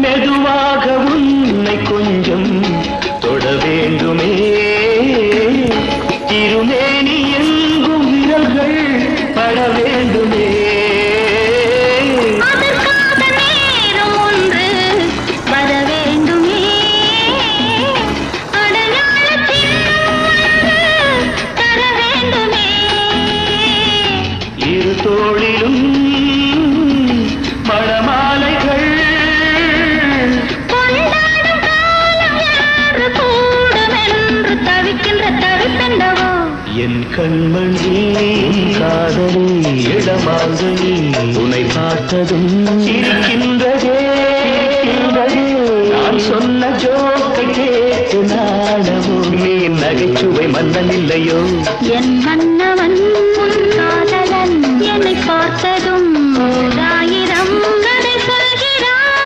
மெதுவாக உன்னை கொஞ்சம் தொட வேண்டுமே இருமேனி எங்கும் விரல்கள் பட வேண்டுமே தோளிலும் மணமாலைகள் கொண்டாடும் காலம் யாரு கூடும் என்று தவிக்கின்ற தவிப்பெண்டவோ என் கண்மணி காதலி இடமாங்கி உன்னை பார்த்ததும் இருக்கின்றதே நான் சொன்ன ஜோக்கை கேட்டு நாடவோ நீ நகைச்சுவை மன்னன் இல்லையோ என் மன்னவன்